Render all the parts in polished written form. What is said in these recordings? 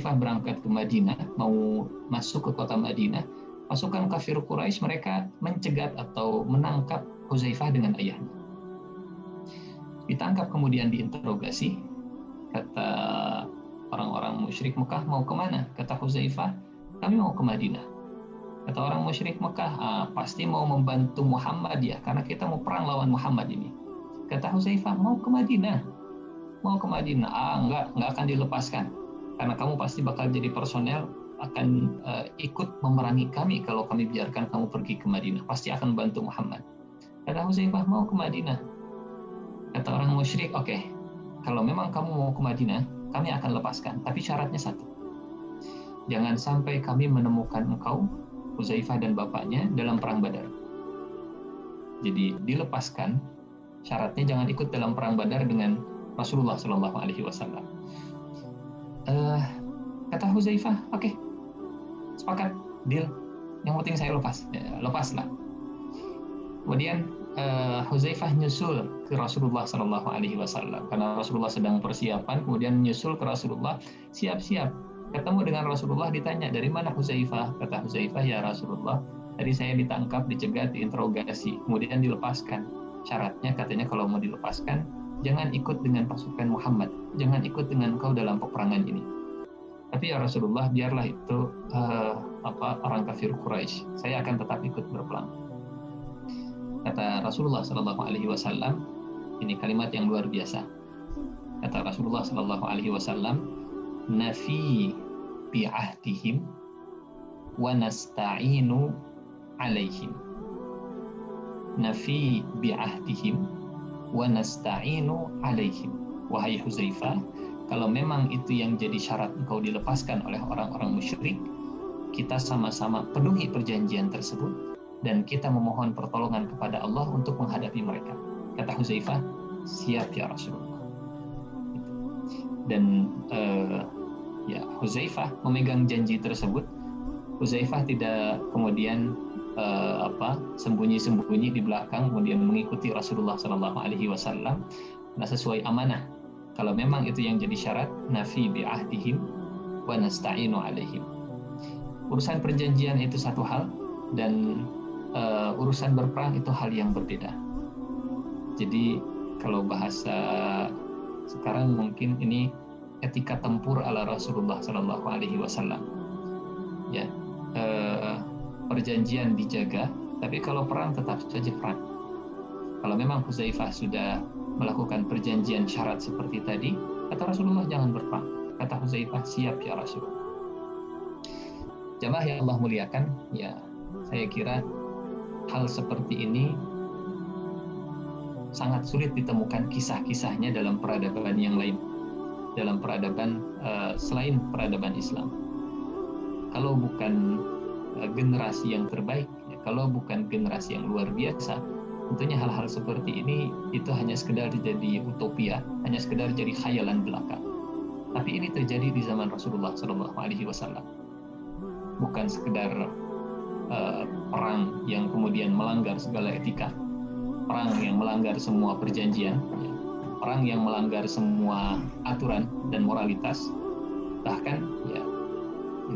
Huzaifah berangkat ke Madinah, mau masuk ke kota Madinah, pasukan kafir Quraisy mereka mencegat atau menangkap Huzaifah dengan ayahnya. Ditangkap kemudian diinterogasi. Kata orang-orang musyrik Mekah, mau kemana? Kata Huzaifah, kami mau ke Madinah. Kata orang musyrik Mekah, pasti mau membantu Muhammad ya, karena kita mau perang lawan Muhammad ini. Kata Huzaifah, mau ke Madinah. Mau ke Madinah, enggak akan dilepaskan. Karena kamu pasti bakal jadi personel, akan ikut memerangi kami kalau kami biarkan kamu pergi ke Madinah. Pasti akan bantu Muhammad. Kata Huzaifah, mau ke Madinah. Kata orang musyrik, oke, kalau memang kamu mau ke Madinah, kami akan lepaskan. Tapi syaratnya satu, jangan sampai kami menemukan engkau, Huzaifah dan bapaknya, dalam perang Badar. Jadi dilepaskan, syaratnya jangan ikut dalam perang Badar dengan Rasulullah Shallallahu Alaihi Wasallam. Kata Huzaifah, oke, sepakat, deal. Yang penting saya lepas, lepaslah. Kemudian Huzaifah nyusul ke Rasulullah Shallallahu Alaihi Wasallam karena Rasulullah sedang persiapan, kemudian nyusul ke Rasulullah, siap-siap. Ketemu dengan Rasulullah, ditanya dari mana Huzaifah. Kata Huzaifah, ya Rasulullah, tadi saya ditangkap, dicegat, diinterogasi, kemudian dilepaskan. Syaratnya katanya kalau mau dilepaskan, jangan ikut dengan pasukan Muhammad, jangan ikut dengan kau dalam peperangan ini. Tapi ya Rasulullah, biarlah itu orang kafir Quraisy, saya akan tetap ikut berperang. Kata Rasulullah Shallallahu Alaihi Wasallam, ini kalimat yang luar biasa. Kata Rasulullah Shallallahu Alaihi Wasallam, nafi bi'ahdihim wa nasta'inu alaihim. Nafi bi'ahdihim wa nasta'inu alaihim. Wahai Huzaifah, kalau memang itu yang jadi syarat engkau dilepaskan oleh orang-orang musyrik, kita sama-sama penuhi perjanjian tersebut dan kita memohon pertolongan kepada Allah untuk menghadapi mereka. Kata Huzaifah, siap ya Rasulullah. Dan Huzaifah memegang janji tersebut. Huzaifah tidak kemudian sembunyi-sembunyi di belakang kemudian mengikuti Rasulullah Shallallahu Alaihi Wasallam. Nah, sesuai amanah. Kalau memang itu yang jadi syarat, nafi bi'ahdihim wa nasta'inu alaihim. Urusan perjanjian itu satu hal, dan urusan berperang itu hal yang berbeda. Jadi kalau bahasa sekarang mungkin ini etika tempur ala Rasulullah Shallallahu Alaihi Wasallam. Ya, perjanjian dijaga, tapi kalau perang tetap saja perang. Kalau memang Huzaifah sudah melakukan perjanjian syarat seperti tadi, kata Rasulullah, jangan berperang. Kata Huzaifah, siap ya Rasulullah. Jamaah yang Allah muliakan, ya saya kira hal seperti ini sangat sulit ditemukan kisah-kisahnya dalam peradaban yang lain, dalam peradaban selain peradaban Islam. Kalau bukan generasi yang terbaik, ya, kalau bukan generasi yang luar biasa, tentunya hal-hal seperti ini itu hanya sekedar jadi utopia, hanya sekedar jadi khayalan belaka. Tapi ini terjadi di zaman Rasulullah Shallallahu Alaihi Wasallam. Bukan sekedar perang yang kemudian melanggar segala etika, perang yang melanggar semua perjanjian, perang yang melanggar semua aturan dan moralitas. Bahkan ya,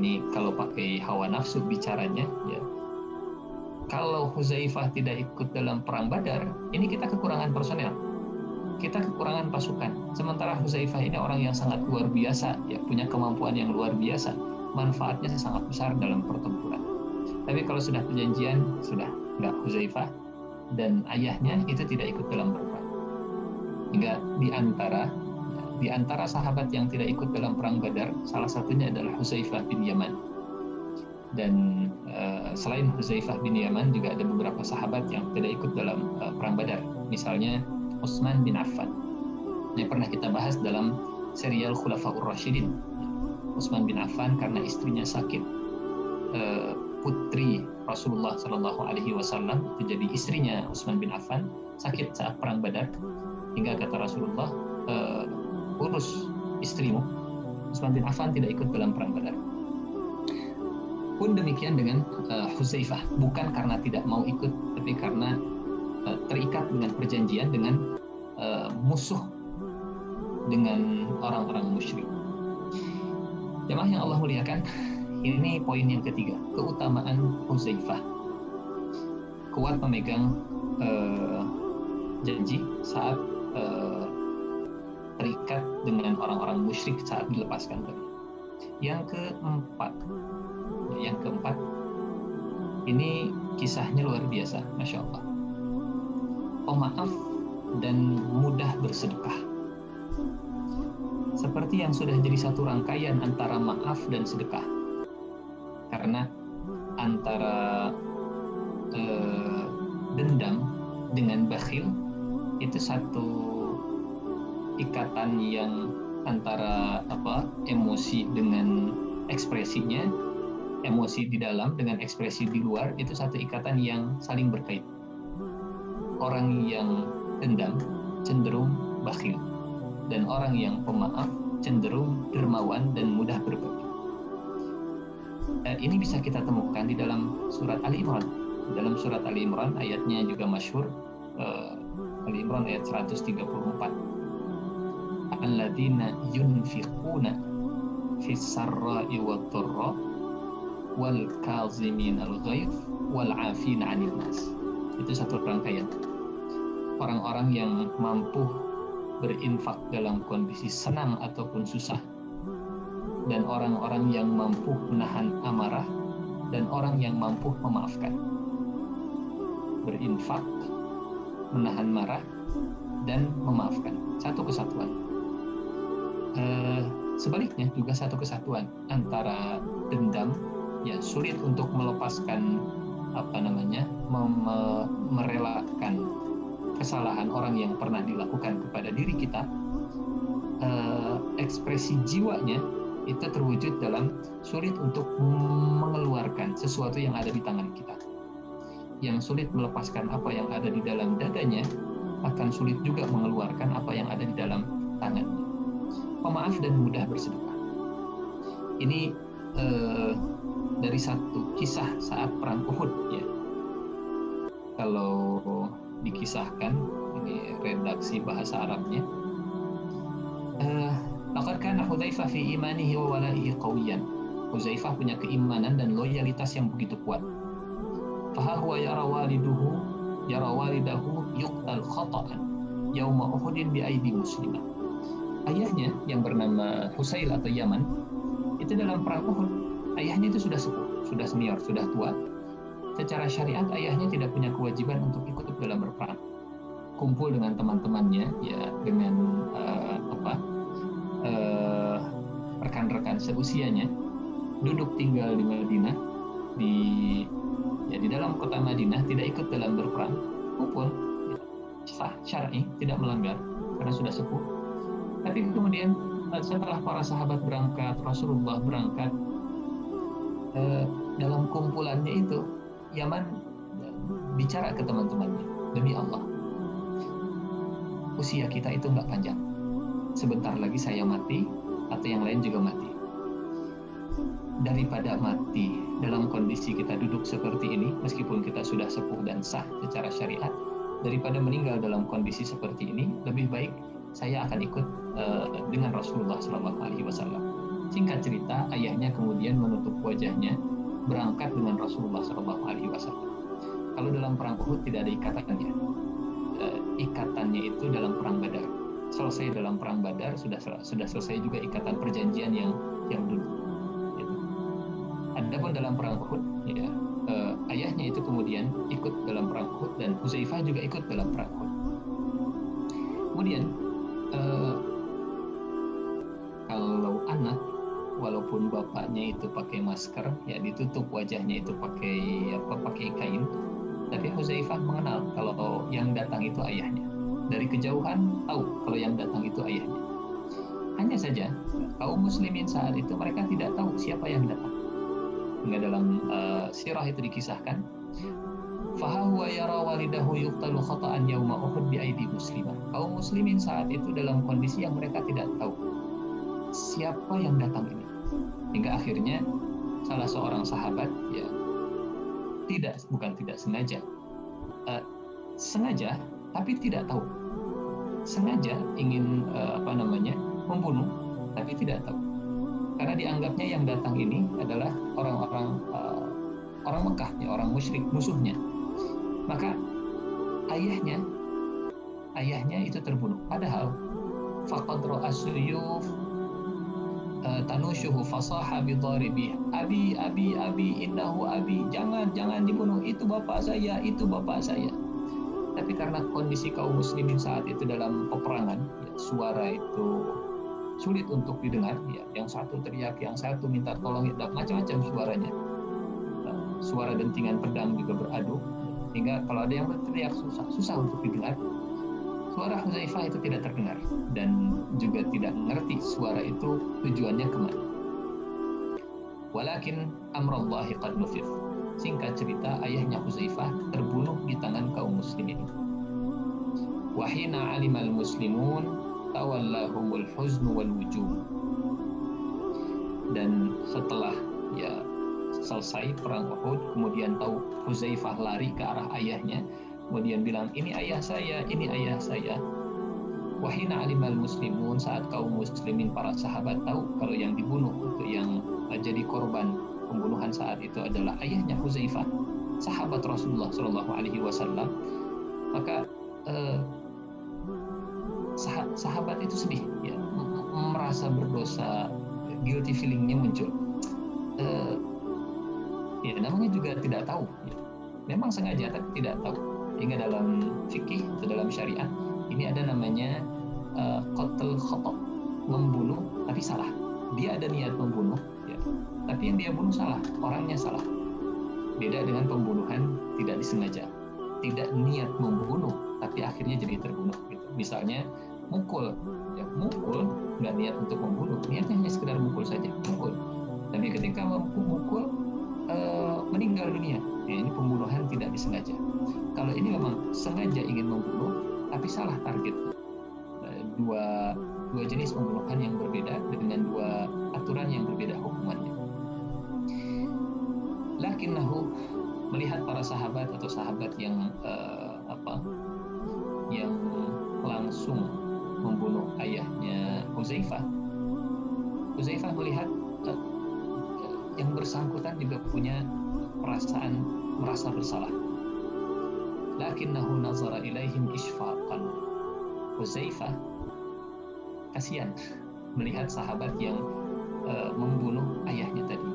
ini kalau pakai hawa nafsu bicaranya, ya, kalau Huzaifah tidak ikut dalam perang Badar, ini kita kekurangan personel, kita kekurangan pasukan. Sementara Huzaifah ini orang yang sangat luar biasa, ya, punya kemampuan yang luar biasa, manfaatnya sangat besar dalam pertempuran. Tapi kalau sudah perjanjian, sudah nggak, Huzaifah dan ayahnya itu tidak ikut dalam berperang. Hingga di antara sahabat yang tidak ikut dalam perang Badar, salah satunya adalah Huzaifah bin Yaman. Dan selain Huzaifah bin Yaman juga ada beberapa sahabat yang tidak ikut dalam perang Badar. Misalnya Utsman bin Affan, yang pernah kita bahas dalam serial Khulafaur Rasyidin. Utsman bin Affan karena istrinya sakit, putri Rasulullah Shallallahu Alaihi Wasallam itu jadi istrinya Utsman bin Affan sakit saat perang Badar, hingga kata Rasulullah, urus istrimu. Utsman bin Affan tidak ikut dalam perang Badar. Pun demikian dengan Huzaifah, bukan karena tidak mau ikut, tapi karena terikat dengan perjanjian dengan musuh, dengan orang-orang musyrik. Jemaah yang Allah muliakan, ini poin yang ketiga, keutamaan Hudzaifah. Kuat memegang janji saat terikat dengan orang-orang musyrik saat dilepaskan tadi. Yang keempat, ini kisahnya luar biasa, Masya Allah. Pemaaf dan mudah bersedekah. Seperti yang sudah jadi satu rangkaian antara maaf dan sedekah. Karena antara dendam dengan bakhil itu satu ikatan yang antara emosi dengan ekspresinya, emosi di dalam dengan ekspresi di luar, itu satu ikatan yang saling berkait. Orang yang dendam cenderung bakhil, dan orang yang pemaaf cenderung dermawan dan mudah berbagi. Ini bisa kita temukan di dalam surat Ali Imran. Dalam surat Ali Imran, ayatnya juga masyhur, Ali Imran ayat 134. Alladzina yunfiquna fis sarra'i wad dharra wal kaziminal ghaidh wal 'afina 'anil nas. Itu satu rangkaian. Orang-orang yang mampu berinfak dalam kondisi senang ataupun susah, dan orang-orang yang mampu menahan amarah, dan orang yang mampu memaafkan. Berinfak, menahan marah, dan memaafkan. Satu kesatuan. Sebaliknya juga satu kesatuan antara dendam, ya sulit untuk melepaskan merelakan kesalahan orang yang pernah dilakukan kepada diri kita. Ekspresi jiwanya itu terwujud dalam sulit untuk mengeluarkan sesuatu yang ada di tangan kita. Yang sulit melepaskan apa yang ada di dalam dadanya akan sulit juga mengeluarkan apa yang ada di dalam tangannya. Pemaaf dan mudah bersedekah. Ini dari satu kisah saat perang Uhud, ya. Kalau dikisahkan, ini redaksi bahasa Arabnya, laqad kana Hudzaifah fi imanihi wa wala'ihi qawiyan. Hudzaifah punya keimanan dan loyalitas yang begitu kuat. Fa huwa yara walidahu yuqtal khata'an yauma Uhudin bi aidi muslimah. Ayahnya yang bernama Husail atau Yaman, itu dalam perang Uhud, ayahnya itu sudah sepuh, sudah senior, sudah tua. Secara syariat ayahnya tidak punya kewajiban untuk ikut dalam berperang. Kumpul dengan teman-temannya, ya, dengan rekan-rekan seusianya, duduk tinggal di Madinah, di dalam kota Madinah, tidak ikut dalam berperang, kumpul, ya, sah syar'i, tidak melanggar karena sudah sepuh. Tapi kemudian setelah para sahabat berangkat, Rasulullah berangkat, dalam kumpulannya itu Yaman bicara ke teman-temannya, demi Allah, usia kita itu nggak panjang, sebentar lagi saya mati atau yang lain juga mati. Daripada mati dalam kondisi kita duduk seperti ini, meskipun kita sudah sepuh dan sah secara syariat, daripada meninggal dalam kondisi seperti ini, lebih baik saya akan ikut dengan Rasulullah SAW. Singkat cerita, ayahnya kemudian menutup wajahnya, berangkat dengan Rasulullah SAW. Kalau dalam perang Uhud tidak ada ikatannya. Ikatannya itu dalam perang Badar. Selesai dalam perang Badar, sudah selesai juga ikatan perjanjian yang dulu. Adapun dalam perang Uhud, ya, ayahnya itu kemudian ikut dalam perang Uhud, dan Hudzaifah juga ikut dalam perang Uhud. Kemudian kalau anak, walaupun bapaknya itu pakai masker, ya ditutup wajahnya itu pakai kain, tapi Hudzaifah mengenal kalau yang datang itu ayahnya. Dari kejauhan tahu kalau yang datang itu ayahnya. Hanya saja kaum muslimin saat itu mereka tidak tahu siapa yang datang. Hingga dalam sirah itu dikisahkan, fahuwa yara walidahu yuqtalu khata'an yauma Uhud bi aidi muslimah. Kaum muslimin saat itu dalam kondisi yang mereka tidak tahu siapa yang datang ini. Hingga akhirnya salah seorang sahabat, ya, bukan tidak sengaja, sengaja tapi tidak tahu. Sengaja ingin membunuh tapi tidak tahu. karena dianggapnya yang datang ini adalah orang-orang orang Mekah, ya, orang musyrik, musuhnya. Maka ayahnya itu terbunuh. Padahal faqad ra'asuyuf tanushuhu fasaha bidharibih abi innahu abi, jangan dibunuh, itu bapak saya. Tapi karena kondisi kaum muslimin saat itu dalam peperangan, ya, suara itu sulit untuk didengar, ya, yang satu teriak, yang satu minta tolong, ya, macam-macam suaranya. Suara dentingan pedang juga beradu, sehingga kalau ada yang berteriak susah untuk didengar. Suara Hudzaifah itu tidak terdengar dan juga tidak mengerti suara itu tujuannya kemana. Walakin amrallahi qad nufif. Singkat cerita, ayahnya Hudzaifah terbunuh di tangan kaum muslimin. Wa hina alimal muslimun tawallahumul huznu wal wujub. Dan setelah ya selesai perang Uhud, kemudian tahu Hudzaifah lari ke arah ayahnya, kemudian bilang, ini ayah saya. Wahina alimal muslimun, saat kaum muslimin, para sahabat tahu kalau yang dibunuh itu, yang jadi korban pembunuhan saat itu adalah ayahnya Hudzaifah, sahabat Rasulullah Shallallahu Alaihi Wasallam, maka sahabat itu sedih, ya, merasa berdosa, guilty feelingnya muncul. Ya, namanya juga tidak tahu, ya. Memang sengaja tapi tidak tahu. Hingga dalam fikih atau dalam syariat ini ada namanya qatl khata', membunuh tapi salah. Dia ada niat membunuh, ya, tapi yang dia bunuh salah, orangnya salah. Beda dengan pembunuhan tidak disengaja, tidak niat membunuh tapi akhirnya jadi terbunuh, gitu. Misalnya mukul, ya, mukul nggak niat untuk membunuh, niatnya hanya sekedar mukul saja, mukul. Tapi ketika mukul meninggal dunia, ya, ini pembunuhan tidak disengaja. Kalau ini memang sengaja ingin membunuh tapi salah target. Dua jenis pembunuhan yang berbeda dengan dua aturan yang berbeda hukumannya. Lakinnahu, melihat para sahabat atau sahabat yang yang langsung membunuh ayahnya Hudzaifah melihat yang bersangkutan juga punya perasaan merasa bersalah. Lakinnahu nazara ilaihim isfaqan. Hudzaifah kasihan melihat sahabat yang membunuh ayahnya tadi.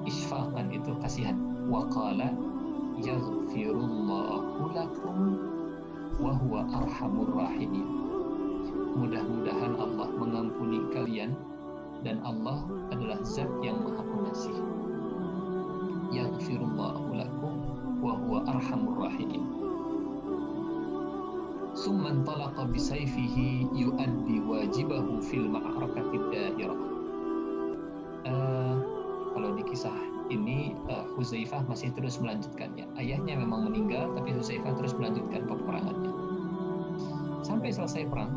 Isfaqan itu kasihan. Wa qala yaghfirullahu lakum wa huwa arhamur rahimin. Mudah-mudahan Allah mengampuni kalian dan Allah adalah zat yang maha pengasih. Yaghfirullahu lakum wa huwa arhamur rahimin. Summan talaqa bisayfihi yuaddi wajibahu fil ma'rakatid dairah. Kalau di kisah ini Hudzaifah masih terus melanjutkannya. Ayahnya memang meninggal, tapi Hudzaifah terus melanjutkan peperangannya sampai selesai perang.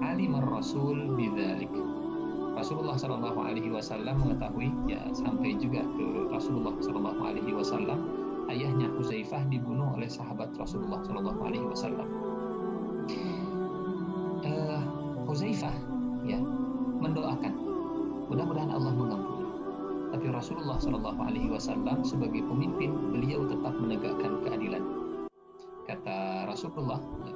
Alimar Rasul bidzalik. Rasulullah Shallallahu Alaihi Wasallam mengetahui, ya, sampai juga ke Rasulullah Shallallahu Alaihi Wasallam, ayahnya Hudzaifah dibunuh oleh sahabat Rasulullah Shallallahu Alaihi Wasallam. Hudzaifah, ya, mendoakan mudah-mudahan Allah mengampuni. Tapi Rasulullah Shallallahu Alaihi Wasallam sebagai pemimpin, beliau tetap menegakkan keadilan. Kata Rasulullah, ya,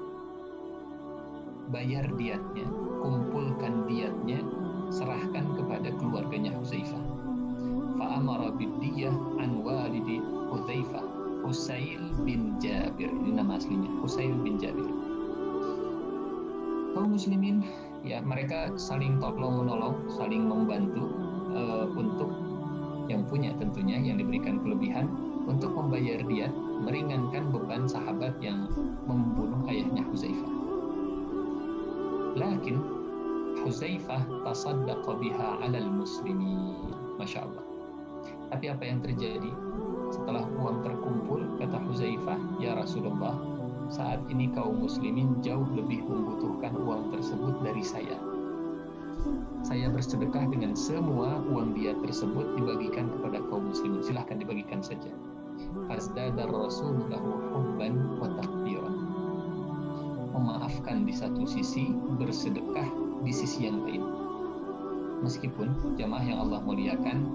bayar diatnya, kumpulkan diatnya, serahkan kepada keluarganya Hudzaifah. Fa'amara bidiyah an walidi Hudzaifah, Husail bin Jabir, ini nama aslinya, Husail bin Jabir. Kaum muslimin, ya, mereka saling tolong menolong, saling membantu untuk yang punya, tentunya yang diberikan kelebihan, untuk membayar diat, meringankan beban sahabat yang membunuh ayahnya Hudzaifah. Lakin Hudzaifah tasaddaqa biha 'alal muslimin. Masya Allah. Tapi apa yang terjadi? Setelah uang terkumpul, kata Hudzaifah, ya Rasulullah, saat ini kaum muslimin jauh lebih membutuhkan uang tersebut dari saya. Saya bersedekah dengan semua uang dia tersebut dibagikan kepada kaum muslimin. Silahkan dibagikan saja. Fazdadar Rasulullah hubban wa taqdiran. Memaafkan di satu sisi, bersedekah di sisi yang lain. meskipun jamaah yang Allah muliakan,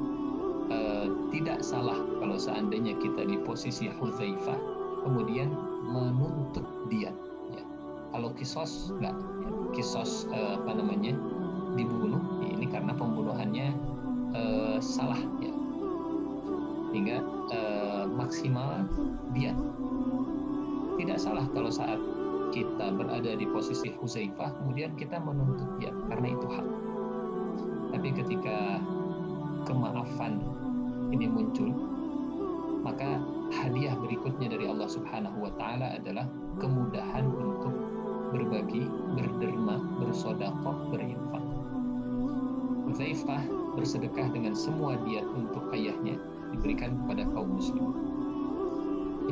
tidak salah kalau seandainya kita di posisi Hudzaifah kemudian menuntut diat. Ya. Kalau kisos enggak, ya. Kisos dibunuh, ini karena pembunuhannya salah, ya. Hingga maksimal diat. Tidak salah kalau saat kita berada di posisi Hudzaifah kemudian kita menuntut diat karena itu hak. Tapi ketika kemaafan ini muncul, maka hadiah berikutnya dari Allah Subhanahu wa taala adalah kemudahan untuk berbagi, berderma, bersedekah, berinfak. Hudzaifah bersedekah dengan semua diat untuk ayahnya diberikan kepada kaum muslim.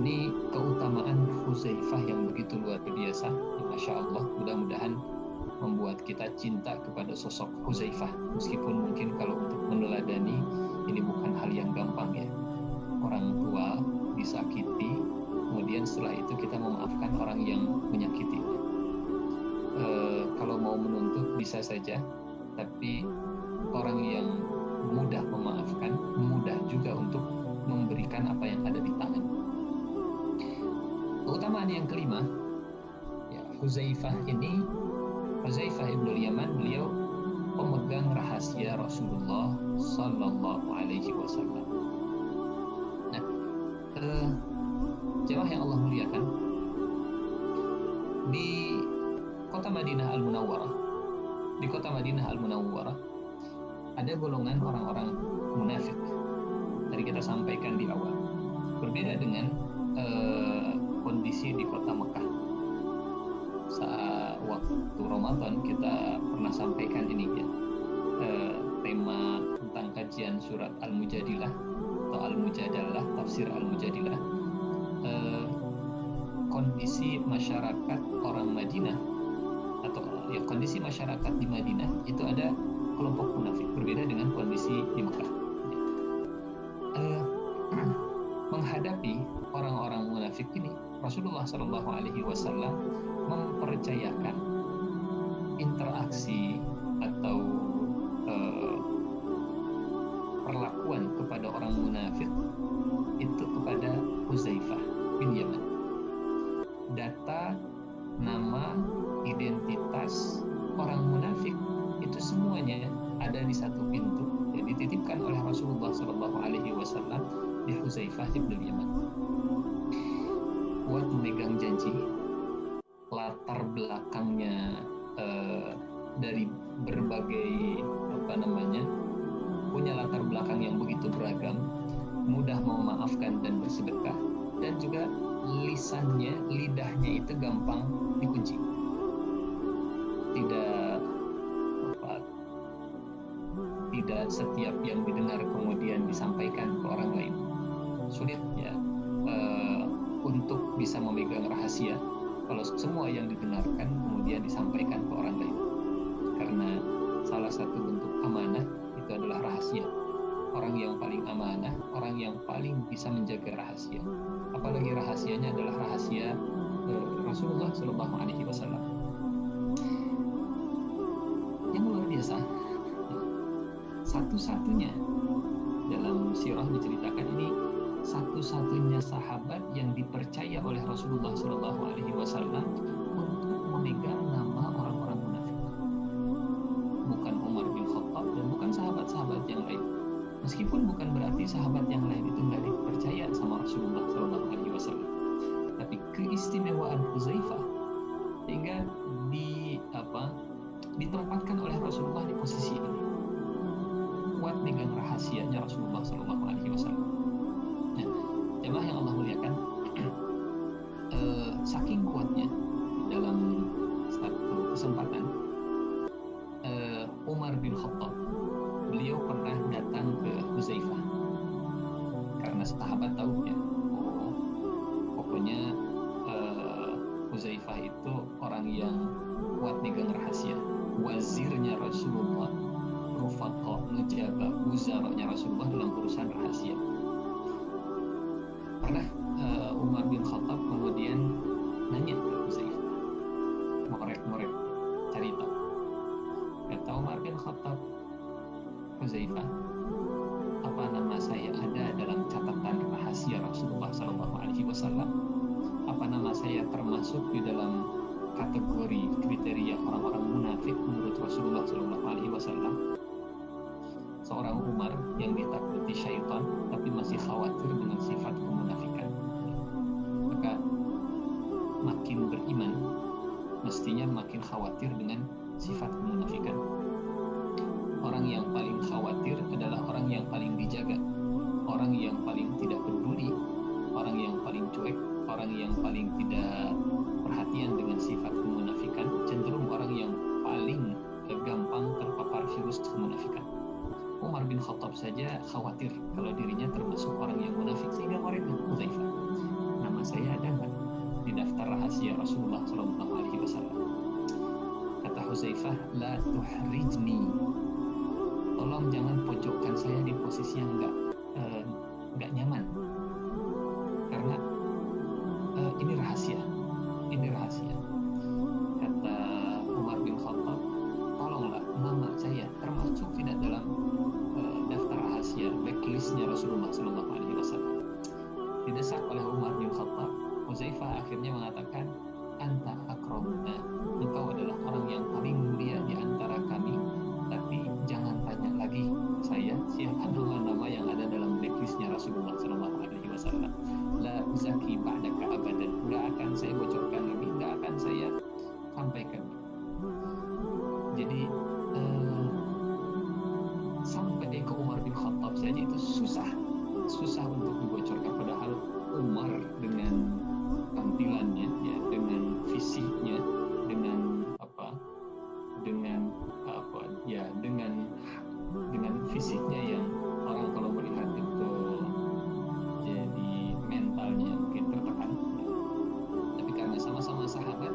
Ini keutamaan Hudzaifah yang begitu luar biasa. Masya Allah, mudah-mudahan membuat kita cinta kepada sosok Hudzaifah, meskipun mungkin kalau untuk meneladani ini bukan hal yang gampang, ya. Orang tua disakiti, kemudian setelah itu kita memaafkan orang yang menyakiti. Kalau mau menuntut bisa saja, tapi orang yang mudah memaafkan, mudah juga untuk memberikan apa yang ada di tangan. Keutamaan yang kelima, ya, Hudzaifah ibnul Yaman, beliau pemegang rahasia Rasulullah Sallallahu Alaihi Wasallam. Nah, jemaah yang Allah muliakan, di kota Madinah Al-Munawwarah ada golongan orang-orang munafik. Tadi kita sampaikan di awal, berbeda dengan kondisi di kota Mekah. Saat waktu Ramadan kita pernah sampaikan ini, ya, tema tentang kajian surat Al-Mujadilah atau Al-Mujadalah, tafsir Al-Mujadilah. Kondisi masyarakat orang Madinah atau ya, kondisi masyarakat di Madinah itu ada kelompok munafik, berbeda dengan kondisi di Mekah. Menghadapi orang-orang munafik ini, Rasulullah Shallallahu Alaihi Wasallam mempercayakan interaksi atau perlakuan kepada orang munafik itu kepada Hudzaifah bin Yaman. Data, nama, identitas orang munafik itu semuanya ada di satu pintu yang dititipkan oleh Rasulullah Shallallahu Alaihi Wasallam di Hudzaifah bin Yaman. Buat memegang janji, latar belakangnya dari berbagai punya latar belakang yang begitu beragam, mudah memaafkan dan bersedekah, dan juga lidahnya itu gampang dikunci. Tidak setiap yang didengar kemudian disampaikan ke orang lain. Sulit, ya, untuk bisa memegang rahasia kalau semua yang didengarkan kemudian disampaikan ke orang lain. Karena salah satu bentuk amanah itu adalah rahasia. Orang yang paling amanah, orang yang paling bisa menjaga rahasia. Apalagi rahasianya adalah rahasia Rasulullah Shallallahu Alaihi Wasallam. Yang luar biasa, satu-satunya dalam sirah diceritakan ini, satu-satunya sahabat yang dipercaya oleh Rasulullah Shallallahu Alaihi Wasallam untuk memegang nama orang-orang munafik. Bukan Umar bin Khattab dan bukan sahabat-sahabat yang lain. Meskipun bukan berarti sahabat yang lain itu nggak dipercaya sama Rasulullah Shallallahu Alaihi Wasallam, tapi keistimewaan Hudzaifah sehingga ditempatkan oleh Rasulullah di posisi ini, kuat megang rahasianya Rasulullah Shallallahu Alaihi Wasallam. Nah, jemaah yang Allah muliakan, saking kuatnya dalam satu kesempatan, Umar bin Khattab, beliau pernah datang ke Hudzaifah karena sahabat tahu, ya, pokoknya Hudzaifah itu orang yang kuat megang rahasia, wazirnya Rasulullah, rufaqa, nujaba, wuzaranya Rasulullah dalam urusan rahasia. Pernah Umar bin Khattab kemudian nanya ke Hudzaifah, ngorek cari tahu. Kata Umar bin Khattab, Wasallam, apa nama saya termasuk di dalam kategori kriteria orang-orang munafik menurut Rasulullah Shallallahu Alaihi Wasallam? Seorang Umar yang ditakuti syaitan tapi masih khawatir dengan sifat kemunafikan, maka makin beriman mestinya makin khawatir dengan sifat kemunafikan. Orang yang paling khawatir adalah orang yang paling dijaga, orang yang paling tidak peduli, orang yang paling cuek, orang yang paling tidak perhatian dengan sifat kemunafikan, cenderung orang yang paling gampang terpapar virus kemunafikan. Umar bin Khattab saja khawatir kalau dirinya termasuk orang yang munafik, sehingga mereka Hudzaifah, nama saya ada nggak di daftar rahasia Rasulullah Shallallahu Alaihi Wasallam? Kata Hudzaifah, la tuhrijni, tolong jangan pojokkan saya di posisi yang nggak nyaman, karena ini rahasia. Kata Umar bin Khattab, tolonglah nama saya termasuk tidak dalam daftar rahasia blacklistnya Rasulullah Sallallahu Alaihi Wasallam. Didesak oleh Umar bin Khattab, Hudzaifah akhirnya mengatakan, anta akromuna, engkau adalah orang yang paling mulia di antara kami, tapi jangan tanya lagi saya siapa nama-nama yang ada dalam blacklistnya Rasulullah Sallallahu Alaihi Wasallam. La uzaki ba'daka abadan, nggak akan saya bocorkan lagi, nggak akan saya sampaikan. Jadi sampai ke Umar bin Khattab saja itu susah untuk dibocorkan, padahal Umar dengan tampilannya, ya, dengan fisiknya, dengan fisiknya yang orang kalau melihat itu jadi mentalnya mungkin tertekan, ya. Tapi karena sama-sama sahabat,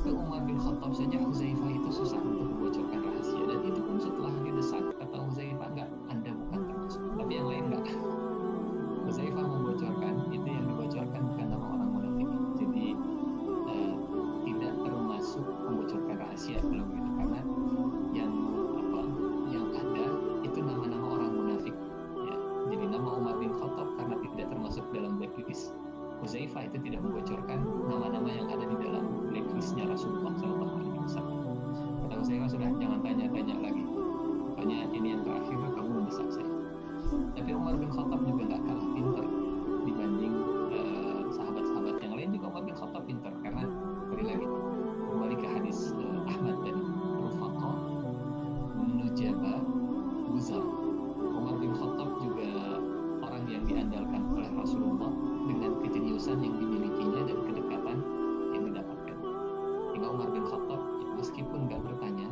ke Umar bin Khattab saja Hudzaifah itu susah untuk membocorkan rahasia, dan itu pun setelah didesak, kata Hudzaifah, enggak, Anda bukan termasuk, tapi yang lain enggak. Hudzaifah membocorkan, itu yang dibocorkan bukan nama orang munafik, jadi tidak termasuk membocorkan rahasia kalau begitu, karena yang ada itu nama-nama orang munafik, ya. Jadi nama Umar bin Khattab karena tidak termasuk dalam blacklist. Hudzaifah itu tidak membocorkan nama-nama yang ada di dalam blacklistnya Rasulullah Sallallahu Alaihi Wasallam. Kata Hudzaifah, sudah jangan tanya-tanya lagi, pokoknya ini yang terakhir, kamu mendesak saya. Tapi Umar bin Khattab juga nggak kalah pintar dibanding sahabat-sahabat yang lain. Juga Umar bin Khattab pintar, karena sekali lagi kembali ke hadis Ahmad dan Rufaqa Nujaba Guzar, Umar bin Khattab juga orang yang diandalkan oleh Rasulullah dengan kejeniusan yang dimilikinya dan kedekatan yang didapatkan. Hingga Umar bin Khattab, ya, meskipun nggak bertanya,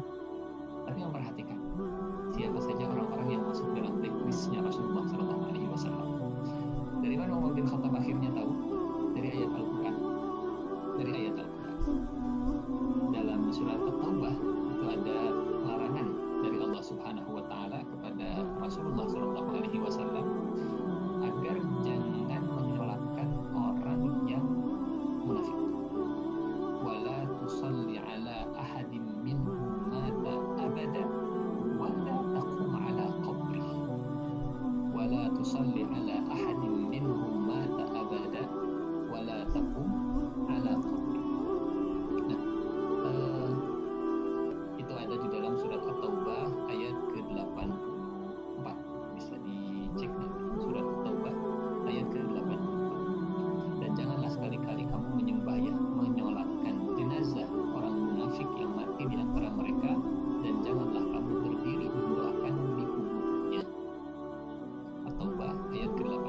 tapi memperhatikan siapa saja orang-orang yang masuk dalam blacklistnya Rasulullah Sallallahu Alaihi Wasallam. Dari mana Umar bin Khattab akhirnya tahu? Dari ayat Al-Quran. Dalam surat At-Taubah itu ada larangan dari Allah Subhanahu Wa Taala kepada Rasulullah Sallallahu Alaihi Wasallam agar jangan menyolatkan orang yang munafik. Wala tusalli ala ahadin minhum mata abada wala taqum ala qabrih. Wala tusalli ala ahadin minhum mata abada wala taqum ala qabrih. Nah, itu ada di dalam surat At-Taubah ayat ke-84. Bisa dicek nanti, surat At-Taubah ayat ke-84. Dan janganlah sekali-kali kamu menyolatkan jenazah orang munafik yang mati di antara mereka, dan janganlah kamu berdiri mendoakan di kuburnya. At-Taubah ayat ke-84.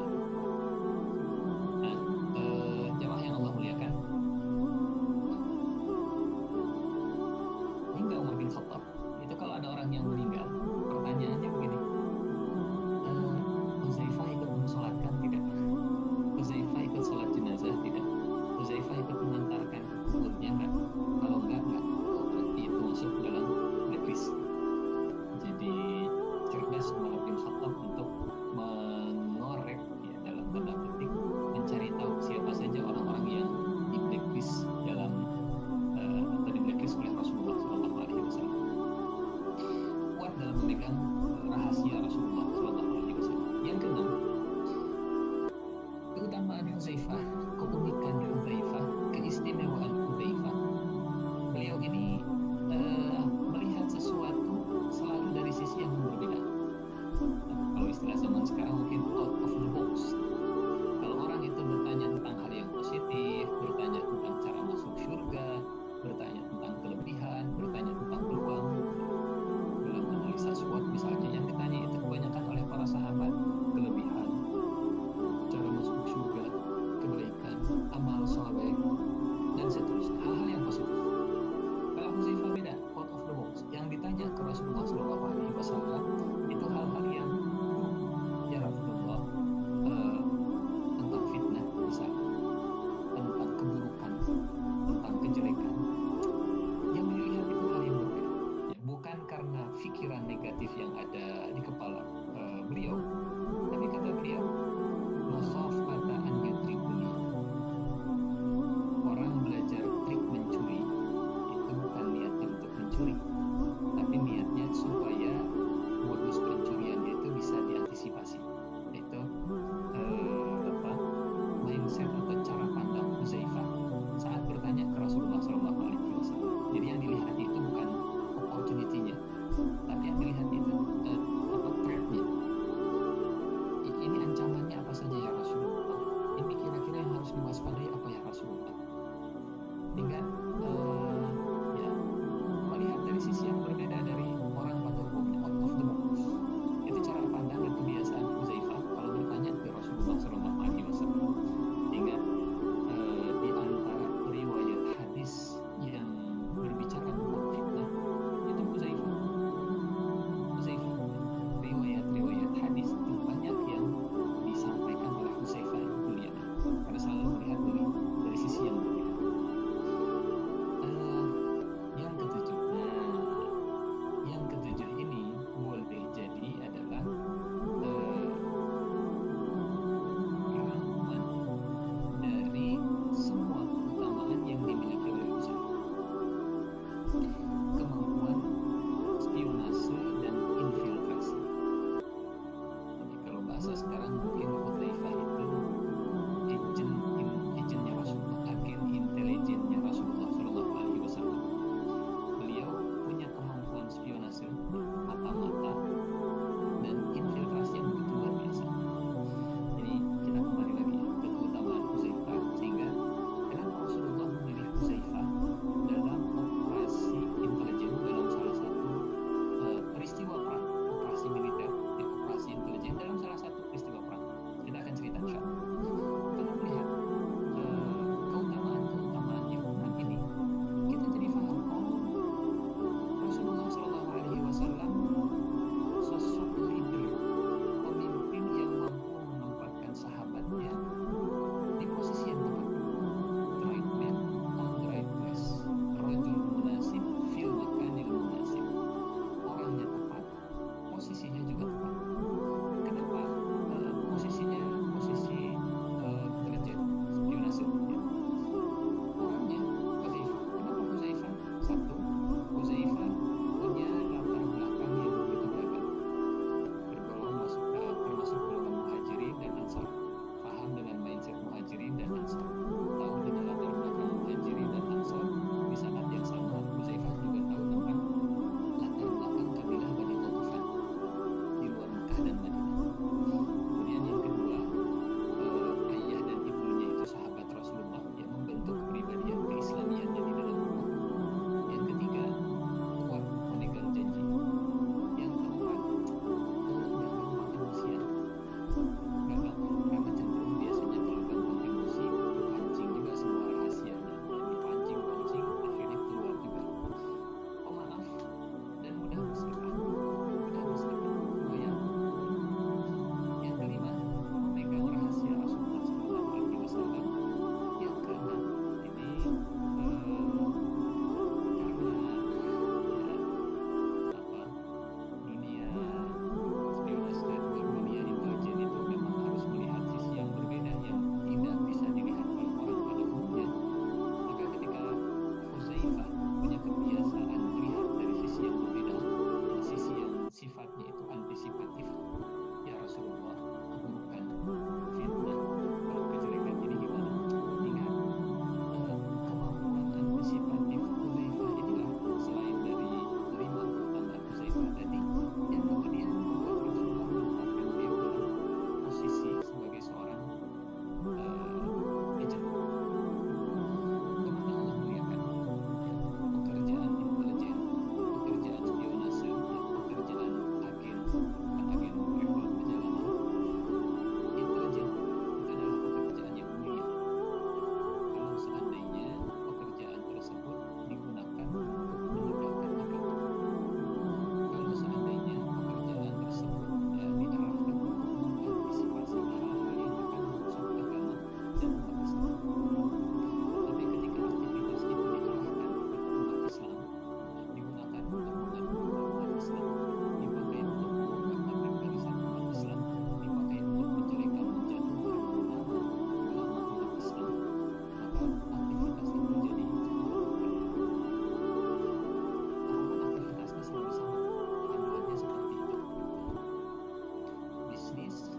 Nah, jamaah yang Allah muliakan, hingga Umar bin Khattab itu kalau ada orang yang meninggal, pertanyaannya begini, Hudzaifah ikut mensolatkan tidak? Hudzaifah ikut sholat jenazah tidak? Hudzaifah ikut mengantarkan kuburnya enggak? Kalau enggak, oh, berarti itu masuk dalam blacklist. Jadi cerdas Umar bin Khattab untuk mengorek, ya, dalam tanda petik, mencari tahu siapa saja orang-orang yang di blacklist dalam atau di blacklist oleh Rasulullah Sallallahu Alaihi Wasallam. Kuat dalam memegang rahasia Rasulullah Sallallahu Alaihi Wasallam. Yang keenam, keutamaan Hudzaifah bisnis,